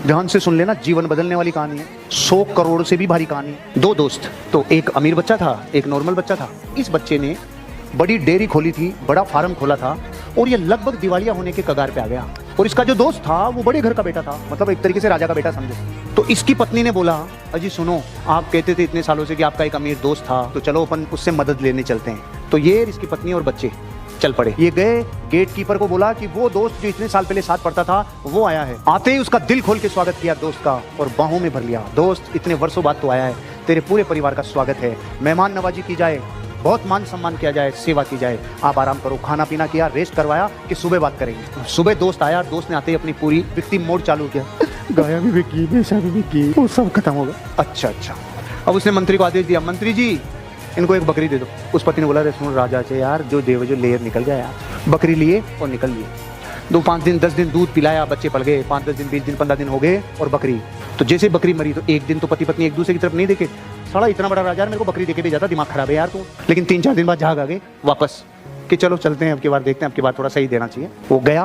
ध्यान से सुन लेना, जीवन बदलने वाली कहानी है। 100 करोड़ से भी भारी कहानी। दो दोस्त, तो एक अमीर बच्चा था, एक नॉर्मल बच्चा था। इस बच्चे ने बड़ी डेयरी खोली थी, बड़ा फार्म खोला था और ये लगभग दिवालिया होने के कगार पे आ गया। और इसका जो दोस्त था वो बड़े घर का बेटा था, मतलब एक तरीके से राजा का बेटा समझो। तो इसकी पत्नी ने बोला, अजी सुनो, आप कहते थे इतने सालों से कि आपका एक अमीर दोस्त था, तो चलो अपन उससे मदद लेने चलते हैं। तो ये इसकी पत्नी और बच्चे चल पड़े। ये गए, गेट कीपर को बोला कि वो दोस्त जो इतने साल पहले साथ पढ़ता था वो आया है। आते ही उसका दिल खोल के स्वागत किया दोस्त का और बाहों में भर लिया। दोस्त, इतने वर्षों बाद तो आया है, तेरे पूरे परिवार का स्वागत है, मेहमान नवाजी की जाए, बहुत मान सम्मान किया जाए, सेवा की जाए, आप आराम करो। खाना पीना किया, रेस्ट करवाया कि सुबह बात करेंगे। सुबह दोस्त आया, दोस्त ने आते ही अपनी पूरी विक्टिम मोड चालू किया। गाया भी बिकी, बेचा भी बिकी, वो सब खत्म हो गया। अच्छा। अब उसने मंत्री को आदेश दिया, मंत्री जी इनको एक बकरी दे दो। उस पति ने बोला, रे सुन राजा से यार, जो देव जो लेयर निकल गया यार। बकरी लिए और निकल लिए। 2-5 दिन 10 दिन दूध पिलाया, बच्चे पल गए। 5-10 दिन 20 दिन 15 दिन हो गए और बकरी, तो जैसे बकरी मरी तो एक दिन तो पति पत्नी एक दूसरे की तरफ नहीं देखे। साला इतना बड़ा राजा मेरे को बकरी देके भी जाता, दिमाग खराब है यार तू। लेकिन 3-4 दिन बाद झाग आ गए वापस कि चलो चलते हैं, अब की बार देखते हैं, अब की बार थोड़ा सही देना चाहिए। वो गया,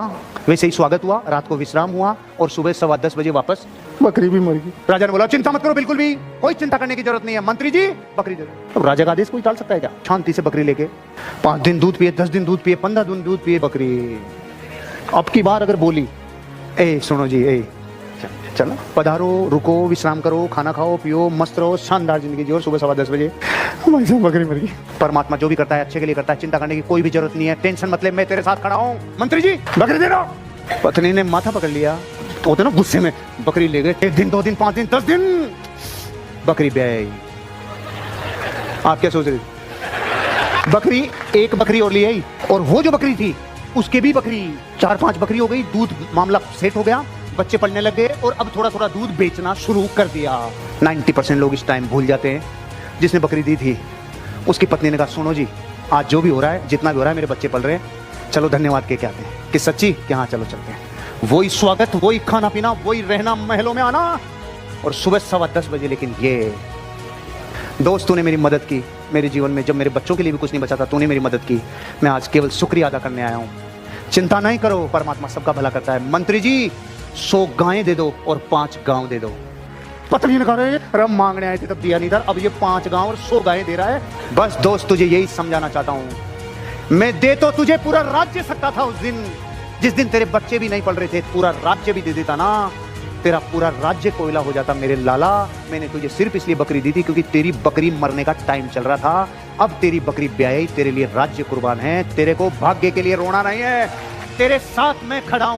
वैसे ही स्वागत हुआ, रात को विश्राम हुआ और सुबह 10:15 बजे वापस बकरी भी मर गई। राजा ने बोला, चिंता मत करो, बिल्कुल भी कोई चिंता करने की जरूरत नहीं है, मंत्री जी बकरी दे दो। अब राजा का आदेश कोई टाल सकता है क्या? शांति से बकरी लेके 5 दिन दूध पिए, 10 दिन दूध पिए, 15 दिन दूध पिए बकरी। अब की बार अगर बोली, ए सुनो जी, ए चलो पधारो, रुको, विश्राम करो, खाना खाओ पियो, मस्त रहो, शानदार जिंदगी जियो, सुबह 10:15 बजे बकरी मर गई। परमात्मा जो भी करता है अच्छे के लिए करता है, चिंता करने की कोई भी जरूरत नहीं है, टेंशन मत ले, मैं तेरे साथ खड़ा हूँ, मंत्री जी बकरी दे दो। पत्नी ने माथा पकड़ लिया, तो होते ना गुस्से में, बकरी ले गए। 1 दिन 2 दिन 5 दिन 10 दिन बकरी ब्याई। आप क्या सोच रहे? बकरी, एक बकरी और ले आई, और वो जो बकरी थी उसके भी बकरी 4-5 बकरी हो गई। दूध मामला सेट हो गया, बच्चे पढ़ने लग गए और अब थोड़ा थोड़ा दूध बेचना शुरू कर दिया। 90% लोग इस टाइम भूल जाते हैं, जिसने बकरी दी थी उसकी पत्नी ने कहा, सुनो जी आज जो भी हो रहा है, जितना भी हो रहा है, मेरे बच्चे पल रहे हैं, चलो धन्यवाद के क्या आते हैं कि सच्ची कि हाँ चलो चलते हैं। वही स्वागत, वही खाना पीना, वही रहना, महलों में आना, और सुबह 10:15 बजे। लेकिन ये दोस्त, तूने मेरी मदद की मेरे जीवन में, जब मेरे बच्चों के लिए भी कुछ नहीं बचा था, तूने मेरी मदद की, मैं आज केवल शुक्रिया अदा करने आया हूँ। चिंता नहीं करो, परमात्मा सबका भला करता है। मंत्री जी 100 गायें दे दो और 5 गांव दे दो। पत्नी ने कहा, रम मांगने आए थे तब दिया नहीं था, अब ये 5 गांव और 100 गायें दे रहा है। बस दोस्त, तुझे यही समझाना चाहता हूँ, मैं दे तो तुझे पूरा राज्य सकता था उस दिन, जिस दिन तेरे बच्चे भी नहीं पल रहे थे, पूरा राज्य भी दे देता ना, तेरा पूरा राज्य कोयला हो जाता मेरे लाला। मैंने तुझे सिर्फ इसलिए बकरी दी थी क्योंकि तेरी बकरी मरने का टाइम चल रहा था। अब तेरी बकरी ब्याई, तेरे लिए राज्य कुर्बान है, तेरे को भाग्य के लिए रोना नहीं है, तेरे साथ मैं खड़ा हूं।